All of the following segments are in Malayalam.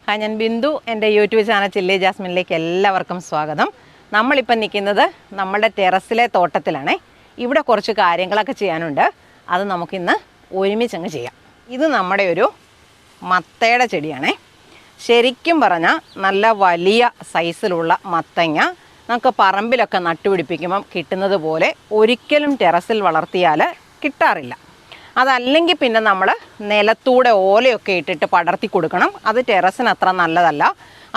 ഹായ്, ഞാൻ ബിന്ദു. എൻ്റെ യൂട്യൂബ് ചാനൽ ചില്ലി ജാസ്മിനിലേക്ക് എല്ലാവർക്കും സ്വാഗതം. നമ്മളിപ്പം നിൽക്കുന്നത് നമ്മുടെ ടെറസിലെ തോട്ടത്തിലാണ്. ഇവിടെ കുറച്ച് കാര്യങ്ങളൊക്കെ ചെയ്യാനുണ്ട്. അത് നമുക്കിന്ന് ഒരുമിച്ചങ്ങ് ചെയ്യാം. ഇത് നമ്മുടെ ഒരു മത്തയുടെ ചെടിയാണേ. ശരിക്കും പറഞ്ഞാൽ നല്ല വലിയ സൈസിലുള്ള മത്തങ്ങ നമുക്ക് പറമ്പിലൊക്കെ നട്ടുപിടിപ്പിക്കുമ്പം കിട്ടുന്നത് പോലെ ഒരിക്കലും ടെറസിൽ വളർത്തിയാൽ കിട്ടാറില്ല. അതല്ലെങ്കിൽ പിന്നെ നമ്മൾ നിലത്തൂടെ ഓലയൊക്കെ ഇട്ടിട്ട് പടർത്തി കൊടുക്കണം. അത് ടെറസിന് അത്ര നല്ലതല്ല.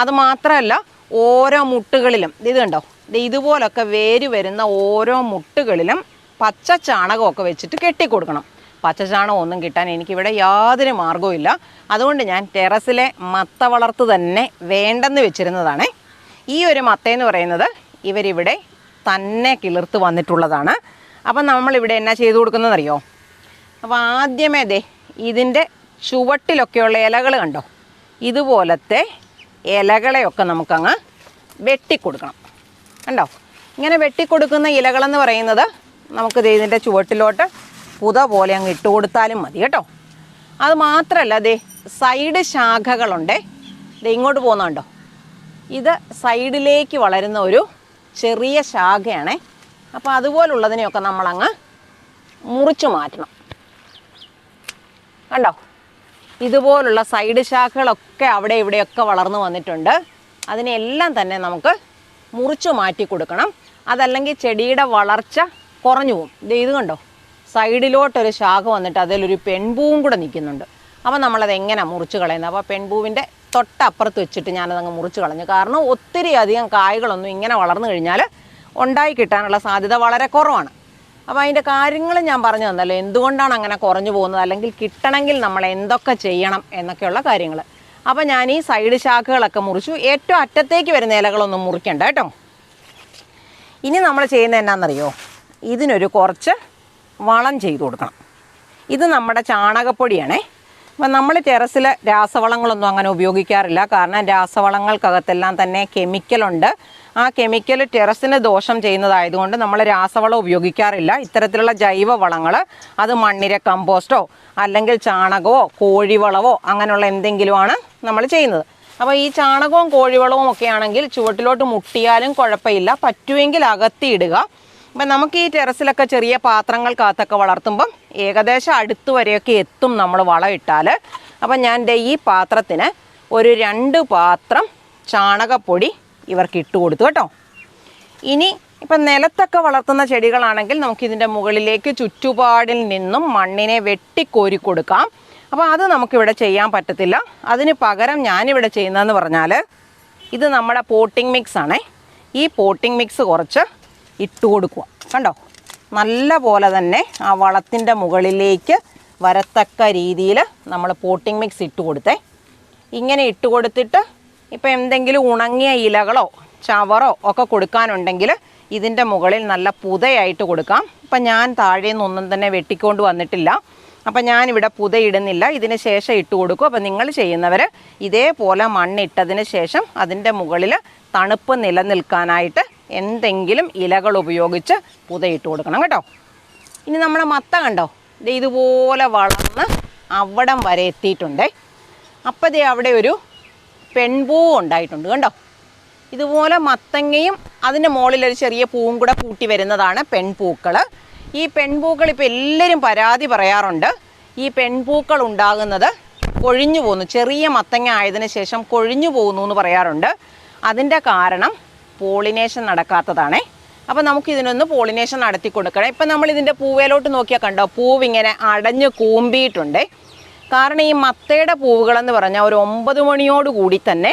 അതുമാത്രമല്ല, ഓരോ മുട്ടുകളിലും ഇത് കണ്ടോ, ഇതുപോലൊക്കെ വേര് വരുന്ന ഓരോ മുട്ടുകളിലും പച്ച ചാണകമൊക്കെ വെച്ചിട്ട് കെട്ടിക്കൊടുക്കണം. പച്ച ചാണകം ഒന്നും കിട്ടാൻ എനിക്കിവിടെ യാതൊരു മാർഗവും ഇല്ല. അതുകൊണ്ട് ഞാൻ ടെറസിലെ മത്ത വളർത്ത് തന്നെ വേണ്ടെന്ന് വെച്ചിരുന്നതാണ്. ഈ ഒരു മത്തയെന്ന് പറയുന്നത് ഇവരിവിടെ തന്നെ കിളിർത്ത് വന്നിട്ടുള്ളതാണ്. അപ്പം നമ്മളിവിടെ എന്നാ ചെയ്തു കൊടുക്കുന്നതെന്നറിയോ? അപ്പോൾ ആദ്യമേ ഇതിൻ്റെ ചുവട്ടിലൊക്കെയുള്ള ഇലകൾ കണ്ടോ, ഇതുപോലത്തെ ഇലകളെയൊക്കെ നമുക്കങ്ങ് വെട്ടിക്കൊടുക്കണം. കണ്ടോ, ഇങ്ങനെ വെട്ടിക്കൊടുക്കുന്ന ഇലകളെന്ന് പറയുന്നത് നമുക്ക് ഇതിൻ്റെ ചുവട്ടിലോട്ട് പുത പോലെ അങ്ങ് ഇട്ട് കൊടുത്താലും മതി കേട്ടോ. അത് മാത്രമല്ല, സൈഡ് ശാഖകളുണ്ട്. ഇങ്ങോട്ട് പോകുന്നുണ്ടോ, ഇത് സൈഡിലേക്ക് വളരുന്ന ഒരു ചെറിയ ശാഖയാണ്. അപ്പോൾ അതുപോലുള്ളതിനെയൊക്കെ നമ്മളങ്ങ് മുറിച്ചു മാറ്റണം. കണ്ടോ, ഇതുപോലുള്ള സൈഡ് ശാഖകളൊക്കെ അവിടെ ഇവിടെയൊക്കെ വളർന്നു വന്നിട്ടുണ്ട്. അതിനെല്ലാം തന്നെ നമുക്ക് മുറിച്ചു മാറ്റി കൊടുക്കണം. അതല്ലെങ്കിൽ ചെടിയുടെ വളർച്ച കുറഞ്ഞു പോകും. ഇത് കണ്ടോ, സൈഡിലോട്ടൊരു ശാഖ വന്നിട്ട് അതിലൊരു പെൺപൂവും കൂടെ നിൽക്കുന്നുണ്ട്. അപ്പോൾ നമ്മളത് എങ്ങനെയാണ് മുറിച്ച് കളയുന്നത്? അപ്പോൾ പെൺപൂവിൻ്റെ തൊട്ടപ്പുറത്ത് വെച്ചിട്ട് ഞാനതങ്ങ് മുറിച്ച് കളഞ്ഞു. കാരണം ഒത്തിരി അധികം കായ്കളൊന്നും ഇങ്ങനെ വളർന്നു കഴിഞ്ഞാൽ ഉണ്ടായി കിട്ടാനുള്ള സാധ്യത വളരെ കുറവാണ്. അപ്പോൾ അതിൻ്റെ കാര്യങ്ങൾ ഞാൻ പറഞ്ഞു തന്നല്ലോ, എന്തുകൊണ്ടാണ് അങ്ങനെ കുറഞ്ഞു പോകുന്നത്, അല്ലെങ്കിൽ കിട്ടണമെങ്കിൽ നമ്മൾ എന്തൊക്കെ ചെയ്യണം എന്നൊക്കെയുള്ള കാര്യങ്ങൾ. അപ്പോൾ ഞാൻ ഈ സൈഡ് ശാഖകളൊക്കെ മുറിച്ചു. ഏറ്റവും അറ്റത്തേക്ക് വരുന്ന ഇലകളൊന്നും മുറിക്കണ്ട കേട്ടോ. ഇനി നമ്മൾ ചെയ്യുന്നത് എന്നാണെന്നറിയോ? ഇതിനൊരു കുറച്ച് വളം ചെയ്തു കൊടുക്കണം. ഇത് നമ്മുടെ ചാണകപ്പൊടിയാണേ. അപ്പം നമ്മൾ ടെറസിൽ രാസവളങ്ങളൊന്നും അങ്ങനെ ഉപയോഗിക്കാറില്ല. കാരണം രാസവളങ്ങൾക്കകത്തെല്ലാം തന്നെ കെമിക്കലുണ്ട്. ആ കെമിക്കൽ ടെറസിന് ദോഷം ചെയ്യുന്നതായതുകൊണ്ട് നമ്മൾ രാസവളം ഉപയോഗിക്കാറില്ല. ഇത്തരത്തിലുള്ള ജൈവ വളങ്ങൾ, അത് മണ്ണിര കമ്പോസ്റ്റോ അല്ലെങ്കിൽ ചാണകമോ കോഴിവളവോ അങ്ങനെയുള്ള എന്തെങ്കിലുമാണ് നമ്മൾ ചെയ്യുന്നത്. അപ്പോൾ ഈ ചാണകവും കോഴിവളവും ഒക്കെ ആണെങ്കിൽ ചുവട്ടിലോട്ട് മുട്ടിയാലും കുഴപ്പമില്ല. പറ്റുമെങ്കിൽ അകത്തിയിടുക. അപ്പം നമുക്ക് ഈ ടെറസിലൊക്കെ ചെറിയ പാത്രങ്ങൾക്കകത്തൊക്കെ വളർത്തുമ്പം ഏകദേശം അടുത്ത് വരെയൊക്കെ എത്തും നമ്മൾ വളം ഇട്ടാൽ. അപ്പം ഞാൻ ഈ പാത്രത്തിന് ഒരു 2 പാത്രം ചാണകപ്പൊടി ഇവർക്ക് ഇട്ട് കൊടുത്തു കേട്ടോ. ഇനി ഇപ്പം നിലത്തൊക്കെ വളർത്തുന്ന ചെടികളാണെങ്കിൽ നമുക്കിതിൻ്റെ മുകളിലേക്ക് ചുറ്റുപാടിൽ നിന്നും മണ്ണിനെ വെട്ടിക്കോരി കൊടുക്കാം. അപ്പോൾ അത് നമുക്കിവിടെ ചെയ്യാൻ പറ്റത്തില്ല. അതിന് പകരം ഞാനിവിടെ ചെയ്യുന്നതെന്ന് പറഞ്ഞാൽ, ഇത് നമ്മുടെ പോട്ടിംഗ് മിക്സ് ആണേ. ഈ പോട്ടിംഗ് മിക്സ് കുറച്ച് ഇട്ട് കൊടുക്കുക. കണ്ടോ, നല്ല പോലെ തന്നെ ആ വളത്തിൻ്റെ മുകളിലേക്ക് വരത്തക്ക രീതിയിൽ നമ്മൾ പോട്ടിംഗ് മിക്സ് ഇട്ട് കൊടുത്തേ. ഇങ്ങനെ ഇട്ട് കൊടുത്തിട്ട് ഇപ്പോൾ എന്തെങ്കിലും ഉണങ്ങിയ ഇലകളോ ചവറോ ഒക്കെ കൊടുക്കാനുണ്ടെങ്കിൽ ഇതിൻ്റെ മുകളിൽ നല്ല പുതയായിട്ട് കൊടുക്കാം. ഇപ്പം ഞാൻ താഴെ നിന്നൊന്നും തന്നെ വെട്ടിക്കൊണ്ട് വന്നിട്ടില്ല. അപ്പം ഞാനിവിടെ പുതയിടുന്നില്ല, ഇതിന് ശേഷം ഇട്ട് കൊടുക്കും. അപ്പം നിങ്ങൾ ചെയ്യുന്നവർ ഇതേപോലെ മണ്ണിട്ടതിന് ശേഷം അതിൻ്റെ മുകളിൽ തണുപ്പ് നിലനിൽക്കാനായിട്ട് എന്തെങ്കിലും ഇലകൾ ഉപയോഗിച്ച് പുതയിട്ട് കൊടുക്കണം കേട്ടോ. ഇനി നമ്മുടെ മത്ത കണ്ടോ, ഇതുപോലെ വളർന്ന് അവിടം വരെ എത്തിയിട്ടുണ്ട്. അപ്പോൾ അവിടെ ഒരു പെൺപൂവ് ഉണ്ടായിട്ടുണ്ട് കണ്ടോ. ഇതുപോലെ മത്തങ്ങയും അതിൻ്റെ മുകളിലൊരു ചെറിയ പൂവും കൂടെ കൂട്ടി വരുന്നതാണ് പെൺപൂക്കൾ. ഈ പെൺപൂക്കൾ ഇപ്പോൾ എല്ലാവരും പരാതി പറയാറുണ്ട്. ഈ പെൺപൂക്കൾ ഉണ്ടാകുന്നത് കൊഴിഞ്ഞു പോകുന്നു, ചെറിയ മത്തങ്ങ ആയതിനു ശേഷം കൊഴിഞ്ഞു പോകുന്നു എന്ന് പറയാറുണ്ട്. അതിൻ്റെ കാരണം പോളിനേഷൻ നടക്കാത്തതാണേ. അപ്പോൾ നമുക്കിതിനൊന്ന് പോളിനേഷൻ നടത്തി കൊടുക്കണം. ഇപ്പം നമ്മളിതിൻ്റെ പൂവേലോട്ട് നോക്കിയാൽ കണ്ടോ, പൂവിങ്ങനെ അടഞ്ഞ് കൂമ്പിയിട്ടുണ്ട്. കാരണം ഈ മത്തയുടെ പൂവുകളെന്ന് പറഞ്ഞാൽ ഒരു 9 മണിയോടുകൂടി തന്നെ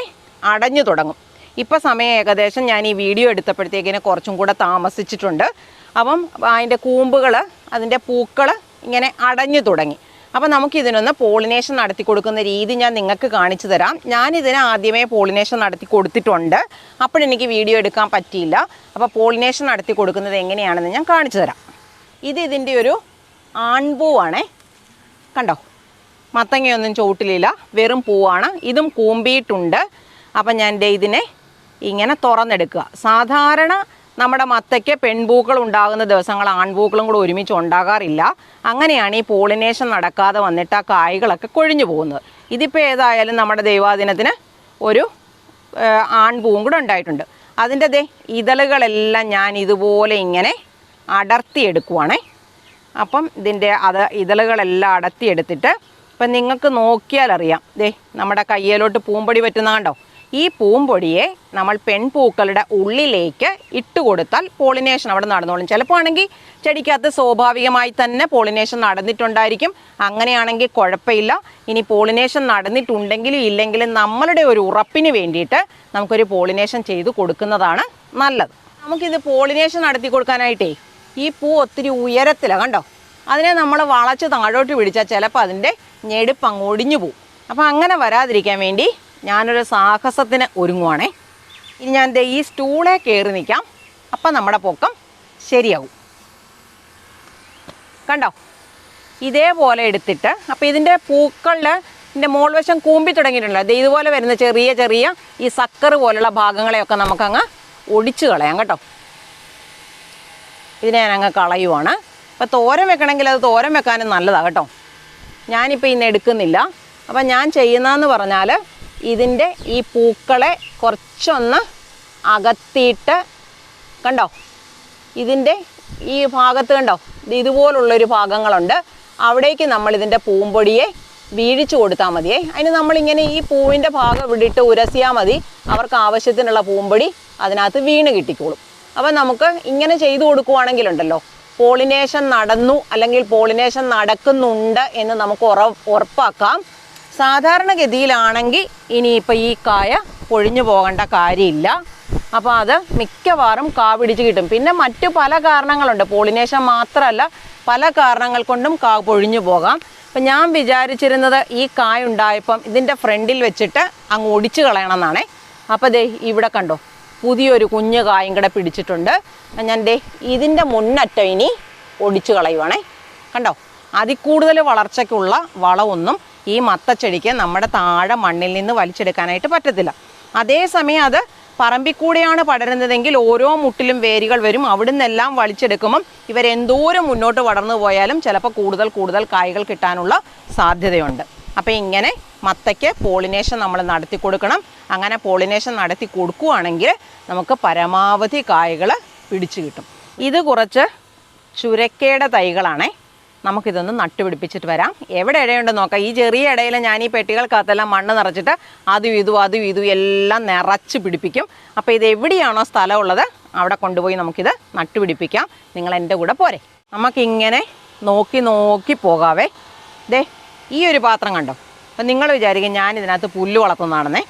അടഞ്ഞു തുടങ്ങും. ഇപ്പം സമയം ഏകദേശം ഞാൻ ഈ വീഡിയോ എടുത്തപ്പോഴത്തേക്കിന് കുറച്ചും കൂടെ താമസിച്ചിട്ടുണ്ട്. അപ്പം അതിൻ്റെ കൂമ്പുകൾ, അതിൻ്റെ പൂക്കൾ ഇങ്ങനെ അടഞ്ഞു തുടങ്ങി. അപ്പോൾ നമുക്കിതിനൊന്ന് പോളിനേഷൻ നടത്തി കൊടുക്കുന്ന രീതി ഞാൻ നിങ്ങൾക്ക് കാണിച്ചു തരാം. ഞാനിതിന് ആദ്യമേ പോളിനേഷൻ നടത്തി കൊടുത്തിട്ടുണ്ട്, അപ്പോഴെനിക്ക് വീഡിയോ എടുക്കാൻ പറ്റിയില്ല. അപ്പോൾ പോളിനേഷൻ നടത്തി കൊടുക്കുന്നത് എങ്ങനെയാണെന്ന് ഞാൻ കാണിച്ചു തരാം. ഇതിൻ്റെ ഒരു ആൺപൂവാണേ. കണ്ടോ, മത്തങ്ങയൊന്നും ചുവട്ടിലില്ല, വെറും പൂവാണ്. ഇതും കൂമ്പിയിട്ടുണ്ട്. അപ്പം ഞാൻ ഇതിനെ ഇങ്ങനെ തുറന്നെടുക്കുക. സാധാരണ നമ്മുടെ മത്തയ്ക്ക് പെൺപൂക്കൾ ഉണ്ടാകുന്ന ദിവസങ്ങൾ ആൺപൂക്കളും കൂടെ ഒരുമിച്ച് ഉണ്ടാകാറില്ല. അങ്ങനെയാണ് ഈ പോളിനേഷൻ നടക്കാതെ വന്നിട്ട് ആ കായ്കളൊക്കെ കൊഴിഞ്ഞു പോകുന്നത്. ഇതിപ്പോൾ ഏതായാലും നമ്മുടെ ദൈവാദിനത്തിന് ഒരു ആൺപൂവും കൂടെ ഉണ്ടായിട്ടുണ്ട്. അതിൻ്റെ ഇതളുകളെല്ലാം ഞാൻ ഇതുപോലെ ഇങ്ങനെ അടർത്തിയെടുക്കുവാണേ. അപ്പം ഇതിൻ്റെ ഇതളുകളെല്ലാം അടർത്തിയെടുത്തിട്ട് ഇപ്പം നിങ്ങൾക്ക് നോക്കിയാൽ അറിയാം, നമ്മുടെ കയ്യിലോട്ട് പൂമ്പൊടി പറ്റുന്ന കണ്ടോ. ഈ പൂമ്പൊടിയെ നമ്മൾ പെൺപൂക്കളുടെ ഉള്ളിലേക്ക് ഇട്ട് കൊടുത്താൽ പോളിനേഷൻ അവിടെ നടന്നോളും. ചിലപ്പോൾ ആണെങ്കിൽ ചെടിക്കകത്ത് സ്വാഭാവികമായി തന്നെ പോളിനേഷൻ നടന്നിട്ടുണ്ടായിരിക്കും. അങ്ങനെയാണെങ്കിൽ കുഴപ്പമില്ല. ഇനി പോളിനേഷൻ നടന്നിട്ടുണ്ടെങ്കിലും ഇല്ലെങ്കിലും നമ്മളുടെ ഒരു ഉറപ്പിന് വേണ്ടിയിട്ട് നമുക്കൊരു പോളിനേഷൻ ചെയ്ത് കൊടുക്കുന്നതാണ് നല്ലത്. നമുക്കിത് പോളിനേഷൻ നടത്തി കൊടുക്കാനായിട്ടേ ഈ പൂ ഒത്തിരി ഉയരത്തിലാണ് കണ്ടോ. അതിനെ നമ്മൾ വളച്ച് താഴോട്ട് പിടിച്ചാൽ ചിലപ്പോൾ അതിൻ്റെ ഞെടുപ്പ് അങ്ങ് ഒടിഞ്ഞു പോവും. അപ്പോൾ അങ്ങനെ വരാതിരിക്കാൻ വേണ്ടി ഞാനൊരു സാഹസത്തിന് ഒരുങ്ങുവാണേ. ഇനി ഞാൻ ഈ സ്റ്റൂളെ കയറി നിൽക്കാം. അപ്പം നമ്മുടെ പൊക്കം ശരിയാവും. കണ്ടോ, ഇതേപോലെ എടുത്തിട്ട് അപ്പോൾ ഇതിൻ്റെ പൂക്കളുടെ മോൾ വശം കൂമ്പി തുടങ്ങിയിട്ടുണ്ടല്ലോ. ഇതുപോലെ വരുന്ന ചെറിയ ചെറിയ ഈ സക്കർ പോലുള്ള ഭാഗങ്ങളെയൊക്കെ നമുക്കങ്ങ് ഒടിച്ച് കളയാം കേട്ടോ. ഇതിനെ ഞാനങ്ങ് കളയുവാണ്. അപ്പോൾ തോരൻ വെക്കണമെങ്കിൽ അത് തോരൻ വെക്കാനും നല്ലതാണ് കേട്ടോ. ഞാനിപ്പോൾ ഇന്ന് എടുക്കുന്നില്ല. അപ്പം ഞാൻ ചെയ്യുന്നതെന്ന് പറഞ്ഞാൽ ഇതിൻ്റെ ഈ പൂക്കളെ കുറച്ചൊന്ന് അകത്തിയിട്ട് കണ്ടോ, ഇതിൻ്റെ ഈ ഭാഗത്ത് കണ്ടോ, ഇതുപോലുള്ളൊരു ഭാഗങ്ങളുണ്ട്. അവിടേക്ക് നമ്മളിതിൻ്റെ പൂമ്പൊടിയെ വീഴിച്ചു കൊടുത്താൽ മതിയേ. അതിന് നമ്മളിങ്ങനെ ഈ പൂവിൻ്റെ ഭാഗം വിടിട്ട് ഉരസിയാൽ മതി. അവർക്ക് ആവശ്യത്തിനുള്ള പൂമ്പൊടി അതിനകത്ത് വീണ് കിട്ടിക്കോളും. അപ്പം നമുക്ക് ഇങ്ങനെ ചെയ്തു കൊടുക്കുവാണെങ്കിലുണ്ടല്ലോ, പോളിനേഷൻ നടന്നു അല്ലെങ്കിൽ പോളിനേഷൻ നടക്കുന്നുണ്ട് എന്ന് നമുക്ക് ഉറപ്പാക്കാം. സാധാരണഗതിയിലാണെങ്കിൽ ഇനിയിപ്പോൾ ഈ കായ പൊഴിഞ്ഞു പോകേണ്ട കാര്യമില്ല. അപ്പോൾ അത് മിക്കവാറും കാ പിടിച്ച് കിട്ടും. പിന്നെ മറ്റു പല കാരണങ്ങളുണ്ട്, പോളിനേഷൻ മാത്രമല്ല പല കാരണങ്ങൾ കൊണ്ടും കാ പൊഴിഞ്ഞു പോകാം. അപ്പം ഞാൻ വിചാരിച്ചിരുന്നത് ഈ കായ ഉണ്ടായപ്പം ഇതിൻ്റെ ഫ്രണ്ടിൽ വെച്ചിട്ട് അങ്ങ് ഒടിച്ച് കളയണമെന്നാണേ. അപ്പോൾ ഇവിടെ കണ്ടോ, പുതിയൊരു കുഞ്ഞു കായും കൂടെ പിടിച്ചിട്ടുണ്ട്. ഞാൻ ഇതിൻ്റെ മുന്നറ്റം ഇനി ഒടിച്ചു കളയുവാണേ. കണ്ടോ, അതിൽ കൂടുതൽ വളർച്ചയ്ക്കുള്ള വളമൊന്നും ഈ മത്തച്ചെടിക്ക് നമ്മുടെ താഴെ മണ്ണിൽ നിന്ന് വലിച്ചെടുക്കാനായിട്ട് പറ്റത്തില്ല. അതേസമയം അത് പറമ്പിൽ കൂടെയാണ് പടരുന്നതെങ്കിൽ ഓരോ മുട്ടിലും വേരുകൾ വരും. അവിടെ നിന്നെല്ലാം വലിച്ചെടുക്കുമ്പം ഇവരെന്തോരം മുന്നോട്ട് വളർന്നു പോയാലും ചിലപ്പോൾ കൂടുതൽ കായ്കൾ കിട്ടാനുള്ള സാധ്യതയുണ്ട്. അപ്പോൾ ഇങ്ങനെ മത്തയ്ക്ക് പോളിനേഷൻ നമ്മൾ നടത്തി കൊടുക്കണം. അങ്ങനെ പോളിനേഷൻ നടത്തി കൊടുക്കുകയാണെങ്കിൽ നമുക്ക് പരമാവധി കായ്കൾ പിടിച്ചു കിട്ടും. ഇത് കുറച്ച് ചുരക്കയുടെ തൈകളാണേ. നമുക്കിതൊന്ന് നട്ടുപിടിപ്പിച്ചിട്ട് വരാം. എവിടെ ഇടയുണ്ടെന്ന് നോക്കാം. ഈ ചെറിയ ഇടയിൽ ഞാൻ ഈ പെട്ടികൾക്കകത്തെല്ലാം മണ്ണ് നിറച്ചിട്ട് അതും ഇതും എല്ലാം നിറച്ച് പിടിപ്പിക്കും. അപ്പോൾ ഇത് എവിടെയാണോ സ്ഥലമുള്ളത് അവിടെ കൊണ്ടുപോയി നമുക്കിത് നട്ടുപിടിപ്പിക്കാം. നിങ്ങൾ എൻ്റെ കൂടെ പോരെ. നമുക്കിങ്ങനെ നോക്കി പോകാവേ. ഈ ഒരു പാത്രം കണ്ടോ. അപ്പം നിങ്ങൾ വിചാരിക്കും ഞാൻ ഇതിനകത്ത് പുല്ല് വളർത്തുന്നതാണെന്നേ.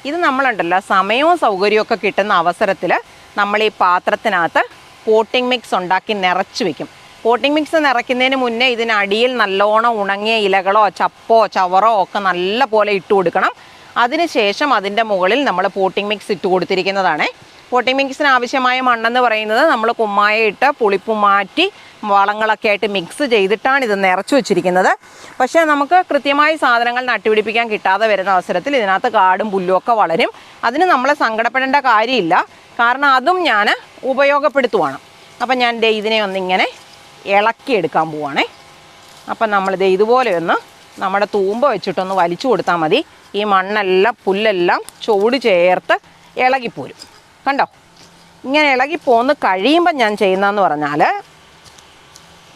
ഇത് നമ്മളുണ്ടല്ലോ, സമയവും സൗകര്യവും ഒക്കെ കിട്ടുന്ന അവസരത്തിൽ നമ്മൾ ഈ പാത്രത്തിനകത്ത് പോട്ടിംഗ് മിക്സ് ഉണ്ടാക്കി നിറച്ച് വയ്ക്കും. പോട്ടിംഗ് മിക്സ് നിറയ്ക്കുന്നതിന് മുന്നേ ഇതിനടിയിൽ നല്ലോണം ഉണങ്ങിയ ഇലകളോ ചപ്പോ ചവറോ ഒക്കെ നല്ല പോലെ ഇട്ട് കൊടുക്കണം. അതിനുശേഷം അതിൻ്റെ മുകളിൽ നമ്മൾ പോട്ടിംഗ് മിക്സ് ഇട്ട് കൊടുത്തിരിക്കുന്നതാണ്. പോട്ടിംഗ് മിക്സിന് ആവശ്യമായ മണ്ണെന്ന് പറയുന്നത് നമ്മൾ കുമ്മായ ഇട്ട് പുളിപ്പ് മാറ്റി വളങ്ങളൊക്കെ ആയിട്ട് മിക്സ് ചെയ്തിട്ടാണ് ഇത് നിറച്ച് വെച്ചിരിക്കുന്നത്. പക്ഷേ നമുക്ക് കൃത്യമായി സാധനങ്ങൾ നട്ടുപിടിപ്പിക്കാൻ കിട്ടാതെ വരുന്ന അവസരത്തിൽ ഇതിനകത്ത് കാടും പുല്ലും ഒക്കെ വളരും. അതിന് നമ്മൾ സങ്കടപ്പെടേണ്ട കാര്യമില്ല. കാരണം അതും ഞാൻ ഉപയോഗപ്പെടുത്തുവാണ്. അപ്പം ഞാൻ ഇതിനെ ഒന്നിങ്ങനെ ഇളക്കിയെടുക്കാൻ പോവാണേ. അപ്പം നമ്മളിത് ഇതുപോലെ ഒന്ന് നമ്മുടെ തൂമ്പ വെച്ചിട്ടൊന്ന് വലിച്ചു കൊടുത്താൽ മതി. ഈ മണ്ണെല്ലാം പുല്ലെല്ലാം ചുവട് ചേർത്ത് ഇളകിപ്പോരും. കണ്ടോ, ഇങ്ങനെ ഇളകിപ്പോന്ന് കഴിയുമ്പം ഞാൻ ചെയ്യുന്നതെന്ന് പറഞ്ഞാൽ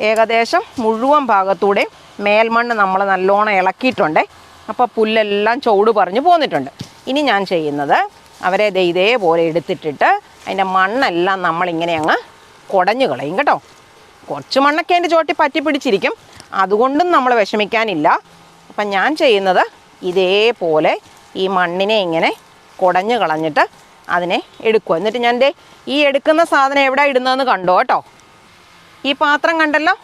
ഏകദേശം മുഴുവൻ ഭാഗത്തൂടെയും മേൽമണ്ണ് നമ്മൾ നല്ലോണം ഇളക്കിയിട്ടുണ്ട്. അപ്പോൾ പുല്ലെല്ലാം ചുവട് പറഞ്ഞ് പോന്നിട്ടുണ്ട്. ഇനി ഞാൻ ചെയ്യുന്നത് അവരെ ഇതേപോലെ എടുത്തിട്ടിട്ട് അതിൻ്റെ മണ്ണെല്ലാം നമ്മളിങ്ങനെ അങ്ങ് കുടഞ്ഞു കളയും കേട്ടോ. കുറച്ച് മണ്ണൊക്കെ അതിൻ്റെ ചോട്ടി പറ്റി പിടിച്ചിരിക്കും, അതുകൊണ്ടും നമ്മൾ വിഷമിക്കാനില്ല. അപ്പം ഞാൻ ചെയ്യുന്നത് ഇതേപോലെ ഈ മണ്ണിനെ ഇങ്ങനെ കുടഞ്ഞു കളഞ്ഞിട്ട് അതിനെ എടുക്കുക. എന്നിട്ട് ഞാൻ ഈ എടുക്കുന്ന സാധനം എവിടെ ഇടുന്നതെന്ന് കണ്ടോ കേട്ടോ. ഈ പാത്രം കണ്ടല്ലോ,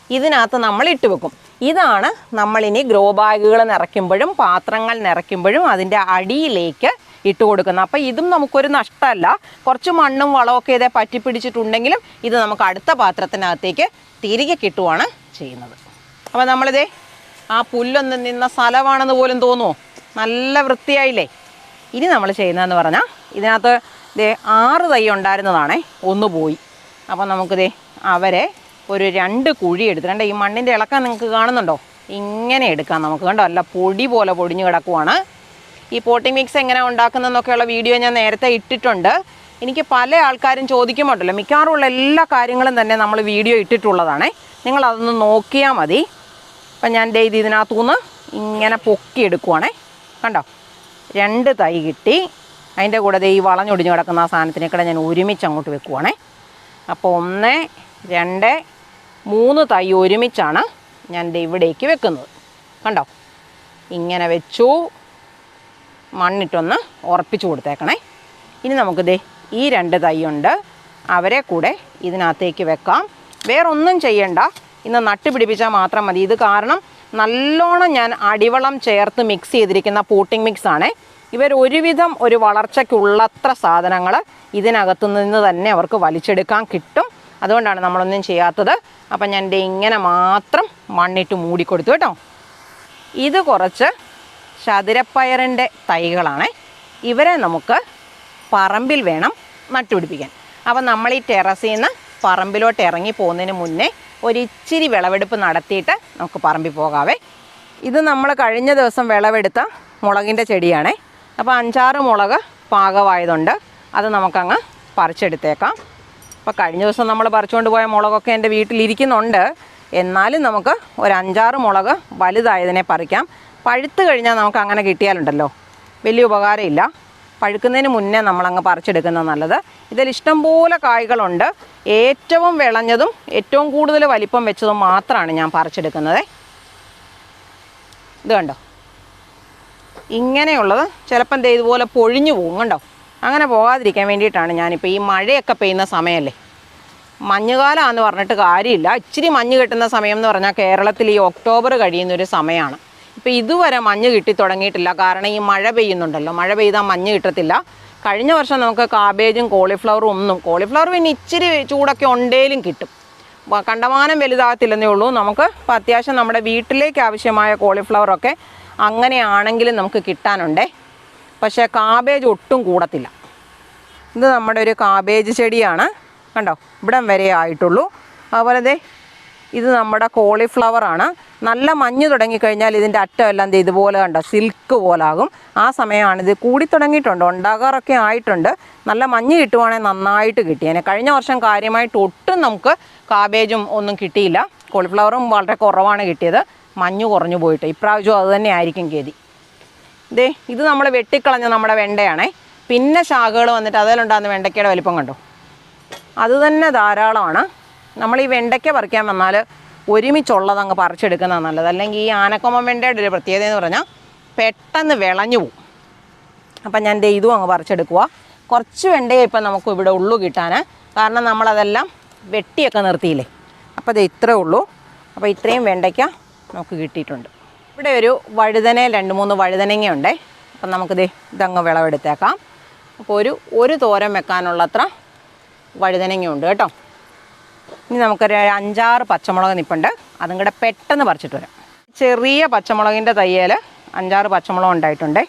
ഇതിനകത്ത് നമ്മൾ ഇട്ട് വെക്കും. ഇതാണ് നമ്മളിനി ഗ്രോ ബാഗുകൾ നിറയ്ക്കുമ്പോഴും പാത്രങ്ങൾ നിറയ്ക്കുമ്പോഴും അതിൻ്റെ അടിയിലേക്ക് ഇട്ട് കൊടുക്കുന്നത്. അപ്പോൾ ഇതും നമുക്കൊരു നഷ്ടമല്ല. കുറച്ച് മണ്ണും വളമൊക്കെ ഇതേ പറ്റിപ്പിടിച്ചിട്ടുണ്ടെങ്കിലും ഇത് നമുക്ക് അടുത്ത പാത്രത്തിനകത്തേക്ക് തിരികെ കിട്ടുവാണ് ചെയ്യുന്നത്. അപ്പോൾ നമ്മളിതേ ആ പുല്ലൊന്ന് നിന്ന സ്ഥലമാണെന്ന് പോലും തോന്നുമോ? നല്ല വൃത്തിയായില്ലേ. ഇനി നമ്മൾ ചെയ്യുന്നതെന്ന് പറഞ്ഞാൽ ഇതിനകത്ത് 6 തൈ ഉണ്ടായിരുന്നതാണേ, ഒന്ന് പോയി. അപ്പോൾ നമുക്കിതേ അവരെ ഒരു 2 കുഴി എടുത്തിട്ടുണ്ട്. ഈ മണ്ണിൻ്റെ ഇളക്കം നിങ്ങൾക്ക് കാണുന്നുണ്ടോ? ഇങ്ങനെ എടുക്കാം നമുക്ക്. കണ്ടോ, അല്ല പൊടി പോലെ പൊടിഞ്ഞ് കിടക്കുവാണ്. ഈ പോട്ടിംഗ് മിക്സ് എങ്ങനെ ഉണ്ടാക്കുന്നതെന്നൊക്കെയുള്ള വീഡിയോ ഞാൻ നേരത്തെ ഇട്ടിട്ടുണ്ട്. എനിക്ക് പല ആൾക്കാരും ചോദിക്കുമ്പോണ്ടല്ലോ, മിക്കവാറുമുള്ള എല്ലാ കാര്യങ്ങളും തന്നെ നമ്മൾ വീഡിയോ ഇട്ടിട്ടുള്ളതാണ്. നിങ്ങളതൊന്ന് നോക്കിയാൽ മതി. അപ്പം ഞാൻ ദേ ഇതിനകത്തുനിന്ന് ഇങ്ങനെ പൊക്കിയെടുക്കുവാണേ. കണ്ടോ, 2 തൈ കിട്ടി. അതിൻ്റെ കൂടെ ദേ ഈ വളഞ്ഞൊടിഞ്ഞ് കിടക്കുന്ന ആ സാധനത്തിനേക്കൂടെ ഞാൻ ഒരുമിച്ച് അങ്ങോട്ട് വെക്കുവാണേ. അപ്പോൾ 1, 2, 3 തൈ ഒരുമിച്ചാണ് ഞാൻ ദേ ഇവിടേക്ക് വെക്കുന്നത്. കണ്ടോ, ഇങ്ങനെ വെച്ചു. മണ്ണിട്ടൊന്ന് ഉറപ്പിച്ച് കൊടുത്തേക്കണേ. ഇനി നമുക്ക് ദേ ഈ 2 തൈയുണ്ട്, അവരെ കൂടെ ഇതിനകത്തേക്ക് വെക്കാം. വേറൊന്നും ചെയ്യണ്ട, ഇന്ന് നട്ടുപിടിപ്പിച്ചാൽ മാത്രം മതി. ഇത് കാരണം നല്ലോണം ഞാൻ അടിവളം ചേർത്ത് മിക്സ് ചെയ്തിരിക്കുന്ന പോട്ടിംഗ് മിക്സാണ്. ഇവരൊരുവിധം ഒരു വളർച്ചയ്ക്കുള്ളത്ര സാധനങ്ങൾ ഇതിനകത്തു നിന്ന് തന്നെ അവർക്ക് വലിച്ചെടുക്കാൻ കിട്ടും. അതുകൊണ്ടാണ് നമ്മളൊന്നും ചെയ്യാത്തത്. അപ്പം ഞാൻ ഇങ്ങനെ മാത്രം മണ്ണിട്ട് മൂടിക്കൊടുത്തു കേട്ടോ. ഇത് കുറച്ച് ചതുരപ്പയറിൻ്റെ തൈകളാണ്. ഇവരെ നമുക്ക് പറമ്പിൽ വേണം നട്ടുപിടിപ്പിക്കാൻ. അപ്പം നമ്മൾ ഈ ടെറസിൽ നിന്ന് പറമ്പിലോട്ട് ഇറങ്ങി പോകുന്നതിന് മുന്നേ ഒരിച്ചിരി വിളവെടുപ്പ് നടത്തിയിട്ട് നമുക്ക് പറമ്പിൽ പോകാവേ. ഇത് നമ്മൾ കഴിഞ്ഞ ദിവസം വിളവെടുത്ത മുളകിൻ്റെ ചെടിയാണേ. അപ്പോൾ 5-6 മുളക് പാകമായതുണ്ട്. അത് നമുക്കങ്ങ് പറിച്ചെടുത്തേക്കാം. അപ്പോൾ കഴിഞ്ഞ ദിവസം നമ്മൾ പറിച്ചുകൊണ്ട് പോയ മുളകൊക്കെ എൻ്റെ വീട്ടിലിരിക്കുന്നുണ്ട്. എന്നാലും നമുക്ക് ഒരു 5-6 മുളക് വലുതായതിനെ പറിക്കാം. പഴുത്ത് കഴിഞ്ഞാൽ നമുക്ക് അങ്ങനെ കിട്ടിയാലുണ്ടല്ലോ വലിയ ഉപകാരമില്ല. പഴുക്കുന്നതിന് മുന്നേ നമ്മളങ്ങ് പറിച്ചെടുക്കുന്നത് നല്ലത്. ഇതിൽ ഇഷ്ടംപോലെ കായ്കളുണ്ട്. ഏറ്റവും വിളഞ്ഞതും ഏറ്റവും കൂടുതൽ വലിപ്പം വെച്ചതും മാത്രമാണ് ഞാൻ പറിച്ചെടുക്കുന്നത്. ഇത് കണ്ടോ, ഇങ്ങനെയുള്ളത് ചിലപ്പം ഇതുപോലെ പൊഴിഞ്ഞു പോകും. കണ്ടോ, അങ്ങനെ പോകാതിരിക്കാൻ വേണ്ടിയിട്ടാണ് ഞാനിപ്പോൾ ഈ മഴയൊക്കെ പെയ്യുന്ന സമയമല്ലേ, മഞ്ഞുകാലമാണെന്ന് പറഞ്ഞിട്ട് കാര്യമില്ല. ഇച്ചിരി മഞ്ഞ് കിട്ടുന്ന സമയം എന്ന് പറഞ്ഞാൽ കേരളത്തിൽ ഈ ഒക്ടോബർ കഴിയുന്നൊരു സമയമാണ്. ഇപ്പോൾ ഇതുവരെ മഞ്ഞ് കിട്ടി തുടങ്ങിയിട്ടില്ല. കാരണം ഈ മഴ പെയ്യുന്നുണ്ടല്ലോ, മഴ പെയ്താൽ മഞ്ഞ് കിട്ടത്തില്ല. കഴിഞ്ഞ വർഷം നമുക്ക് കാബേജും കോളിഫ്ലവറും കോളിഫ്ലവർ പിന്നെ ഇച്ചിരി ചൂടൊക്കെ ഉണ്ടേലും കിട്ടും. കണ്ടമാനം വലുതാകത്തില്ലെന്നേ ഉള്ളൂ. നമുക്ക് ഇപ്പോൾ അത്യാവശ്യം നമ്മുടെ വീട്ടിലേക്ക് ആവശ്യമായ കോളിഫ്ലവറൊക്കെ അങ്ങനെയാണെങ്കിലും നമുക്ക് കിട്ടാനുണ്ടേ. പക്ഷേ കാബേജ് ഒട്ടും കൂടത്തില്ല. ഇത് നമ്മുടെ ഒരു കാബേജ് ചെടിയാണ്. കണ്ടോ, ഇവിടം വരെ ആയിട്ടുള്ളൂ. അതുപോലെ ഇത് നമ്മുടെ കോളിഫ്ലവറാണ്. നല്ല മഞ്ഞ് തുടങ്ങിക്കഴിഞ്ഞാൽ ഇതിൻ്റെ അറ്റമെല്ലാം ഇതുപോലെ കണ്ടോ സിൽക്ക് പോലാകും. ആ സമയമാണിത് കൂടി തുടങ്ങിയിട്ടുണ്ട്, ഉണ്ടാകാറൊക്കെ ആയിട്ടുണ്ട്. നല്ല മഞ്ഞ് കിട്ടുവാണെങ്കിൽ നന്നായിട്ട് കിട്ടിയേനെ. കഴിഞ്ഞ വർഷം കാര്യമായിട്ട് ഒട്ടും നമുക്ക് കാബേജും ഒന്നും കിട്ടിയില്ല. കോളിഫ്ലവറും വളരെ കുറവാണ് കിട്ടിയത്, മഞ്ഞ് കുറഞ്ഞു പോയിട്ട്. ഇപ്രാവശ്യം അത് തന്നെ ആയിരിക്കും ഗതി. ഇത് നമ്മൾ വെട്ടിക്കളഞ്ഞ നമ്മുടെ വെണ്ടയാണേ. പിന്നെ ശാഖകൾ വന്നിട്ട് അതിലുണ്ടാകുന്ന വെണ്ടയ്ക്കയുടെ വലിപ്പം കണ്ടോ, അത് തന്നെ ധാരാളമാണ്. നമ്മൾ ഈ വെണ്ടയ്ക്ക പറിക്കാൻ വന്നാൽ ഒരുമിച്ചുള്ളത് അങ്ങ് പറിച്ചെടുക്കുന്നതാണ് നല്ലത്. അല്ലെങ്കിൽ ഈ ആനക്കൊമ്പൻ വെണ്ടയുടെ ഒരു പ്രത്യേകത എന്ന് പറഞ്ഞാൽ പെട്ടെന്ന് വിളഞ്ഞു പോവും. അപ്പം ഞാൻ ഇതും അങ്ങ് പറിച്ചെടുക്കുക. കുറച്ച് വെണ്ടയെ ഇപ്പം നമുക്ക് ഇവിടെ ഉള്ളു കിട്ടാൻ, കാരണം നമ്മളതെല്ലാം വെട്ടിയൊക്കെ നിർത്തിയില്ലേ. അപ്പോൾ ഇത്രേ ഉള്ളൂ. അപ്പോൾ ഇത്രയും വെണ്ടയ്ക്ക നമുക്ക് കിട്ടിയിട്ടുണ്ട്. ഇവിടെ ഒരു വഴുതന 2-3 വഴുതനങ്ങയുണ്ടേ. അപ്പം നമുക്കിത് ഇതങ്ങ് വിളവെടുത്തേക്കാം. അപ്പോൾ ഒരു തോരൻ വെക്കാനുള്ളത്ര വഴുതനങ്ങയുണ്ട് കേട്ടോ. ഇനി നമുക്കൊരു 5-6 പച്ചമുളക് നിൽപ്പുണ്ട്. അതും കൂടെ പെട്ടെന്ന് പറിച്ചിട്ട് വരാം. ചെറിയ പച്ചമുളകിൻ്റെ തയ്യൽ 5-6 പച്ചമുളക് ഉണ്ടായിട്ടുണ്ടേ.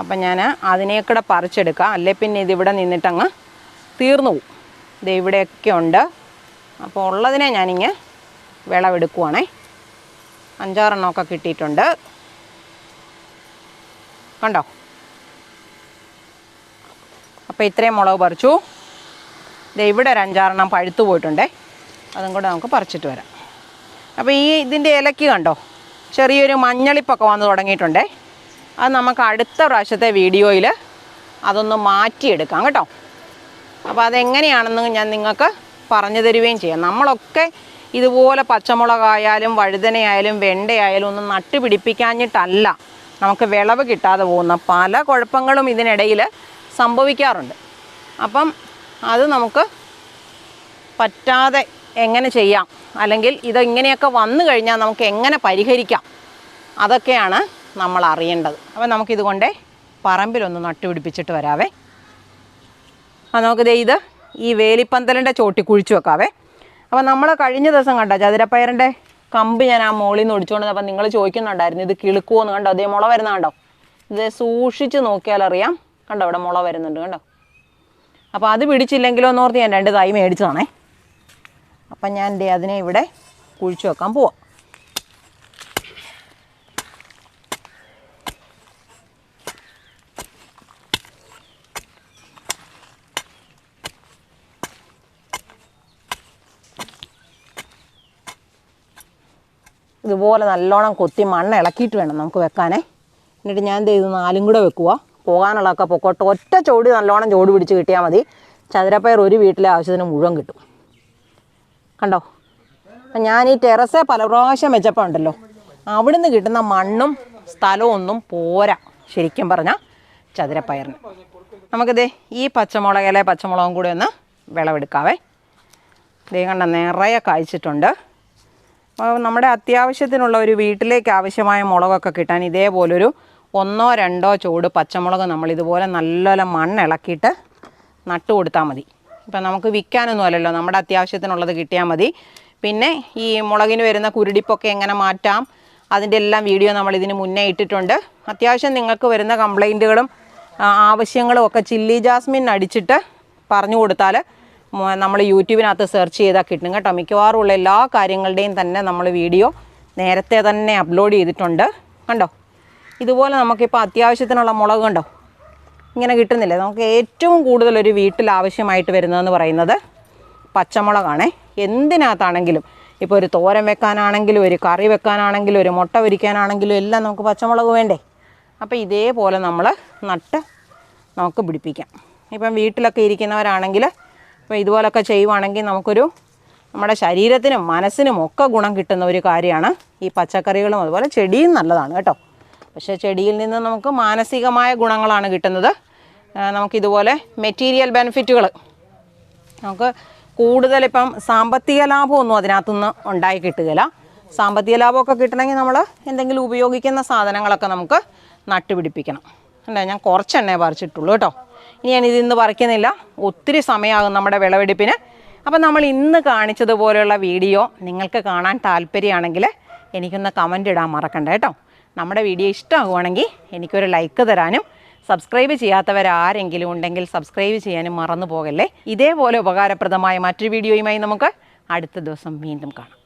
അപ്പം ഞാൻ അതിനേക്കൂടെ പറിച്ചെടുക്കാം, അല്ലേ പിന്നെ ഇതിവിടെ നിന്നിട്ടങ്ങ് തീർന്നു പോവും. ഇത് ഇവിടെയൊക്കെ ഉണ്ട്. അപ്പോൾ ഉള്ളതിനെ ഞാനിങ്ങ് വിളവെടുക്കുവാണേ. 5-6 എണ്ണമൊക്കെ കിട്ടിയിട്ടുണ്ട്. കണ്ടോ, അപ്പോൾ ഇത്രയും മുളക് പറിച്ചു. ഇവിടെ ഒരു 5-6 എണ്ണം പഴുത്തു പോയിട്ടുണ്ടേ. അതും കൂടെ നമുക്ക് പറിച്ചിട്ട് വരാം. അപ്പോൾ ഇതിൻ്റെ ഇലയ്ക്ക് കണ്ടോ ചെറിയൊരു മഞ്ഞളിപ്പൊക്കെ വന്ന് തുടങ്ങിയിട്ടുണ്ടേ. അത് നമുക്ക് അടുത്ത പ്രാവശ്യത്തെ വീഡിയോയിൽ അതൊന്ന് മാറ്റിയെടുക്കാം കേട്ടോ. അപ്പോൾ അതെങ്ങനെയാണെന്ന് ഞാൻ നിങ്ങൾക്ക് പറഞ്ഞു തരുകയും ചെയ്യാം. നമ്മളൊക്കെ ഇതുപോലെ പച്ചമുളകായാലും വഴുതനയായാലും വെണ്ടയായാലും ഒന്നും നട്ടുപിടിപ്പിക്കാഞ്ഞിട്ടല്ല നമുക്ക് വിളവ് കിട്ടാതെ പോകുന്ന പല കുഴപ്പങ്ങളും ഇതിനിടയിൽ സംഭവിക്കാറുണ്ട്. അപ്പം അത് നമുക്ക് പറ്റാതെ എങ്ങനെ ചെയ്യാം, അല്ലെങ്കിൽ ഇതെങ്ങനെയൊക്കെ വന്നു കഴിഞ്ഞാൽ നമുക്ക് എങ്ങനെ പരിഹരിക്കാം, അതൊക്കെയാണ് നമ്മൾ അറിയേണ്ടത്. അപ്പം നമുക്കിതുകൊണ്ട് പറമ്പിലൊന്ന് നട്ടുപിടിപ്പിച്ചിട്ട് വരാവേ. നമുക്ക് ഇത് ഈ വേലിപ്പന്തലിൻ്റെ ചോട്ടി കുഴിച്ച് വെക്കാവേ. അപ്പോൾ നമ്മൾ കഴിഞ്ഞ ദിവസം കണ്ടോ ചതുരപ്പയറിൻ്റെ കമ്പ് ഞാൻ ആ മുകളിൽ നിന്ന് ഒടിച്ചുകൊണ്ട്. അപ്പം നിങ്ങൾ ചോദിക്കുന്നുണ്ടായിരുന്നു ഇത് കിളുക്കുമോ എന്ന്. കണ്ടോ, അതേ മുള വരുന്ന കണ്ടോ. ഇത് സൂക്ഷിച്ച് നോക്കിയാലറിയാം. കണ്ടോ, ഇവിടെ മുള വരുന്നുണ്ട് കണ്ടോ. അപ്പോൾ അത് പിടിച്ചില്ലെങ്കിലോ എന്നോർത്ത് ഞാൻ 2 തൈ മേടിച്ചതാണേ. അപ്പം ഞാൻ അതിനെ ഇവിടെ കുഴിച്ച് വെക്കാൻ പോവാം. ഇതുപോലെ നല്ലോണം കൊത്തി മണ്ണ് ഇളക്കിയിട്ട് വേണം നമുക്ക് വെക്കാനേ. എന്നിട്ട് ഞാൻ എന്ത് ചെയ്തു 4 കൂടെ വെക്കുക. പോകാനുള്ളതൊക്കെ പൊക്കോട്ട്. ഒറ്റ ചോട് നല്ലോണം ചോട് പിടിച്ച് കിട്ടിയാൽ മതി. ചതുരപ്പയർ ഒരു വീട്ടിലെ ആവശ്യത്തിന് മുഴുവൻ കിട്ടും. കണ്ടോ? അപ്പം ഞാൻ ഈ ടെറസെ പല പ്രാവശ്യം വെച്ചപ്പോൾ ഉണ്ടല്ലോ, അവിടുന്ന് കിട്ടുന്ന മണ്ണും സ്ഥലവും ഒന്നും പോരാ ശരിക്കും പറഞ്ഞാൽ ചതുരപ്പയറിന്. നമുക്കിതേ ഈ പച്ചമുളകും കൂടി ഒന്ന് വിളവെടുക്കാവേ. ഇതേ കണ്ട നിറയെ കായ്ച്ചിട്ടുണ്ട്. അപ്പോൾ നമ്മുടെ അത്യാവശ്യത്തിനുള്ള ഒരു വീട്ടിലേക്ക് ആവശ്യമായ മുളകൊക്കെ കിട്ടാൻ ഇതേപോലൊരു 1-2 ചോട് പച്ചമുളക് നമ്മളിതുപോലെ നല്ലോണം മണ്ണ് ഇളക്കിയിട്ട് നട്ടു കൊടുത്താൽ മതി. ഇപ്പം നമുക്ക് വിൽക്കാനൊന്നും അല്ലല്ലോ, നമ്മുടെ അത്യാവശ്യത്തിനുള്ളത് കിട്ടിയാൽ മതി. പിന്നെ ഈ മുളകിന് വരുന്ന കുരുടിപ്പൊക്കെ എങ്ങനെ മാറ്റാം അതിൻ്റെ എല്ലാം വീഡിയോ നമ്മളിതിന് മുന്നേ ഇട്ടിട്ടുണ്ട്. അത്യാവശ്യം നിങ്ങൾക്ക് വരുന്ന കംപ്ലൈൻറ്റുകളും ആവശ്യങ്ങളും ഒക്കെ ചില്ലി ജാസ്മിൻ അടിച്ചിട്ട് പറഞ്ഞു കൊടുത്താൽ നമ്മൾ യൂട്യൂബിനകത്ത് സെർച്ച് ചെയ്താൽ കിട്ടും കേട്ടോ. മിക്കവാറുമുള്ള എല്ലാ കാര്യങ്ങളുടെയും തന്നെ നമ്മൾ വീഡിയോ നേരത്തെ തന്നെ അപ്ലോഡ് ചെയ്തിട്ടുണ്ട്. കണ്ടോ? ഇതുപോലെ നമുക്കിപ്പോൾ അത്യാവശ്യത്തിനുള്ള മുളക് കണ്ടോ ഇങ്ങനെ കിട്ടുന്നില്ലേ. നമുക്ക് ഏറ്റവും കൂടുതലൊരു വീട്ടിൽ ആവശ്യമായിട്ട് വരുന്നതെന്ന് പറയുന്നത് പച്ചമുളകാണേ. എന്തിനകത്താണെങ്കിലും, ഇപ്പോൾ ഒരു തോരൻ വെക്കാനാണെങ്കിലും ഒരു കറി വെക്കാനാണെങ്കിലും ഒരു മുട്ട പൊരിക്കാനാണെങ്കിലും എല്ലാം നമുക്ക് പച്ചമുളക് വേണ്ടേ. അപ്പോൾ ഇതേപോലെ നമ്മൾ നട്ട് നമുക്ക് പിടിപ്പിക്കാം. ഇപ്പം വീട്ടിലൊക്കെ ഇരിക്കുന്നവരാണെങ്കിൽ ഇപ്പോൾ ഇതുപോലൊക്കെ ചെയ്യുവാണെങ്കിൽ നമ്മുടെ ശരീരത്തിനും മനസ്സിനും ഒക്കെ ഗുണം കിട്ടുന്ന ഒരു കാര്യമാണ് ഈ പച്ചക്കറികളും അതുപോലെ ചെടിയും നല്ലതാണ് കേട്ടോ. പക്ഷേ ചെടിയിൽ നിന്ന് നമുക്ക് മാനസികമായ ഗുണങ്ങളാണ് കിട്ടുന്നത്. നമുക്കിതുപോലെ മെറ്റീരിയൽ ബെനിഫിറ്റുകൾ നമുക്ക് കൂടുതലിപ്പം സാമ്പത്തിക ലാഭമൊന്നും അതിനകത്തുനിന്ന് ഉണ്ടായി കിട്ടുകയില്ല. സാമ്പത്തിക ലാഭമൊക്കെ കിട്ടണമെങ്കിൽ നമ്മൾ എന്തെങ്കിലും ഉപയോഗിക്കുന്ന സാധനങ്ങളൊക്കെ നമുക്ക് നട്ടുപിടിപ്പിക്കണം. അല്ലേ, ഞാൻ കുറച്ചെണ്ണേ പറിച്ചിട്ടുള്ളൂ കേട്ടോ. ഇനി ഞാൻ ഇതിന്ന് പറിക്കുന്നില്ല, ഒത്തിരി സമയമാകും നമ്മുടെ വിളവെടുപ്പിന്. അപ്പം നമ്മൾ ഇന്ന് കാണിച്ചതുപോലെയുള്ള വീഡിയോ നിങ്ങൾക്ക് കാണാൻ താല്പര്യമാണെങ്കിൽ എനിക്കൊന്ന് കമൻ്റ് ഇടാൻ മറക്കണ്ട കേട്ടോ. നമ്മുടെ വീഡിയോ ഇഷ്ടമാകുവാണെങ്കിൽ എനിക്കൊരു ലൈക്ക് തരാനും സബ്സ്ക്രൈബ് ചെയ്യാത്തവരാരെങ്കിലും ഉണ്ടെങ്കിൽ സബ്സ്ക്രൈബ് ചെയ്യാനും മറന്നു പോകല്ലേ. ഇതേപോലെ ഉപകാരപ്രദമായ മറ്റൊരു വീഡിയോയുമായി നമുക്ക് അടുത്ത ദിവസം വീണ്ടും കാണാം.